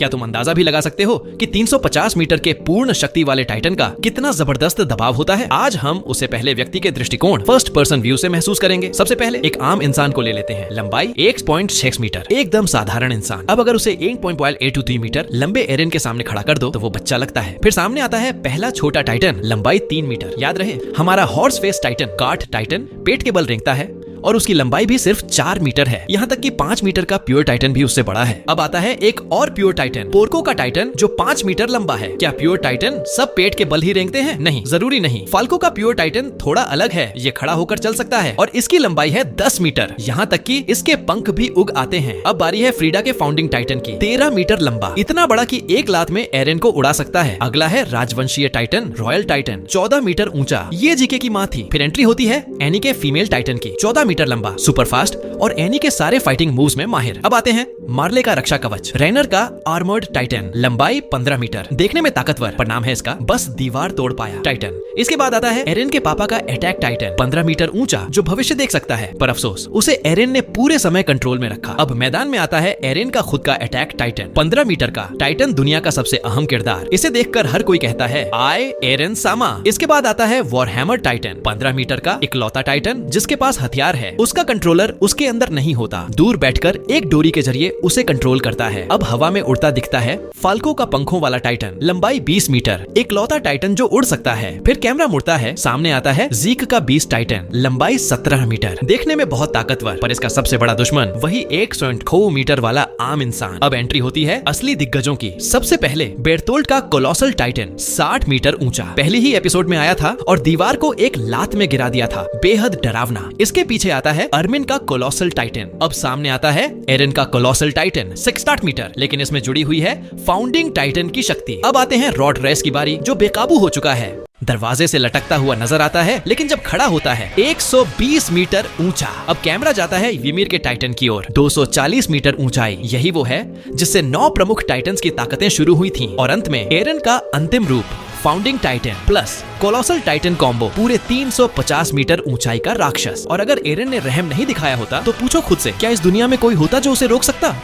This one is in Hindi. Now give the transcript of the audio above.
क्या तुम अंदाजा भी लगा सकते हो कि 350 मीटर के पूर्ण शक्ति वाले टाइटन का कितना जबरदस्त दबाव होता है? आज हम उसे पहले व्यक्ति के दृष्टिकोण फर्स्ट पर्सन व्यू से महसूस करेंगे। सबसे पहले एक आम इंसान को ले लेते हैं। लंबाई 1.6 मीटर, एकदम साधारण इंसान। अब अगर उसे 1.83 मीटर लंबे एरेन के सामने खड़ा कर दो तो वो बच्चा लगता है। फिर सामने आता है पहला छोटा टाइटन, लंबाई 3 मीटर। याद रहे, हमारा हॉर्स फेस टाइटन, काठ टाइटन पेट के बल रेंगता है और उसकी लंबाई भी सिर्फ 4 मीटर है। यहाँ तक कि 5 मीटर का प्योर टाइटन भी उससे बड़ा है। अब आता है एक और प्योर टाइटन, पोर्को का टाइटन, जो 5 मीटर लंबा है। क्या प्योर टाइटन सब पेट के बल ही रेंगते हैं? नहीं, जरूरी नहीं। फाल्को का प्योर टाइटन थोड़ा अलग है। ये खड़ा होकर चल सकता है और इसकी लंबाई है 10 मीटर। यहाँ तक कि इसके पंख भी उग आते हैं। अब बारी है फ्रीडा के फाउंडिंग टाइटन की, 13 मीटर लंबा, इतना बड़ा कि एक लात में एरेन को उड़ा सकता है। अगला है राजवंशीय टाइटन, रॉयल टाइटन, 14 मीटर ऊंचा। ये जीके की माँ थी। फिर एंट्री होती है एनी के फीमेल टाइटन की, 14 मीटर लंबा, सुपर फास्ट और एनी के सारे फाइटिंग मूव्स में माहिर। अब आते हैं मार्ले का रक्षा कवच, रेनर का आर्मर्ड टाइटन, लंबाई 15 मीटर, देखने में ताकतवर, पर नाम है इसका बस दीवार तोड़ पाया टाइटन। इसके बाद आता है एरेन के पापा का अटैक टाइटन, 15 मीटर ऊंचा, जो भविष्य देख सकता है, पर अफसोस उसे एरेन ने पूरे समय कंट्रोल में रखा। अब मैदान में आता है एरेन का खुद का अटैक टाइटन, 15 मीटर का टाइटन, दुनिया का सबसे अहम किरदार। इसे देखकर हर कोई कहता है आई एरेन सामा। इसके बाद आता है वॉरहैमर टाइटन, 15 मीटर का इकलौता टाइटन, जिसके पास हथियार है। उसका कंट्रोलर उसके अंदर नहीं होता, दूर बैठकर एक डोरी के जरिए उसे कंट्रोल करता है। अब हवा में उड़ता दिखता है फाल्को का पंखों वाला टाइटन, लंबाई 20 मीटर, इकलौता टाइटन जो उड़ सकता है। फिर कैमरा मुड़ता है, सामने आता है जीक का बीस्ट टाइटन, लंबाई 17 मीटर, देखने में बहुत ताकतवर, पर इसका सबसे बड़ा दुश्मन वही 1.9 मीटर वाला आम इंसान। अब एंट्री होती है असली दिग्गजों की। सबसे पहले बेरतोल्ट का कोलोसल टाइटन, 60 मीटर ऊंचा, पहले ही एपिसोड में आया था और दीवार को एक लात में गिरा दिया था, बेहद डरावना। इसके पीछे आता है अर्मिन का कोलोसल टाइटन। अब सामने आता है एरेन का कोलोसल टाइटन, 60 मीटर, लेकिन इसमें जुड़ी हुई है फाउंडिंग टाइटन की शक्ति। अब आते हैं रॉड रेस की बारी, जो बेकाबू हो चुका है, दरवाजे से लटकता हुआ नजर आता है, लेकिन जब खड़ा होता है 120 मीटर ऊंचा। अब कैमरा जाता है यूमिर के टाइटन की ओर, 240 मीटर ऊंचाई। यही वो है जिससे 9 प्रमुख टाइटन्स की ताकतें शुरू हुई थीं और अंत में एरेन का अंतिम रूप, founding Titan plus colossal Titan combo, पूरे 350 मीटर ऊंचाई का राक्षस। और अगर एरेन ने रहम नहीं दिखाया होता तो पूछो खुद से, क्या इस दुनिया में कोई होता जो उसे रोक सकता?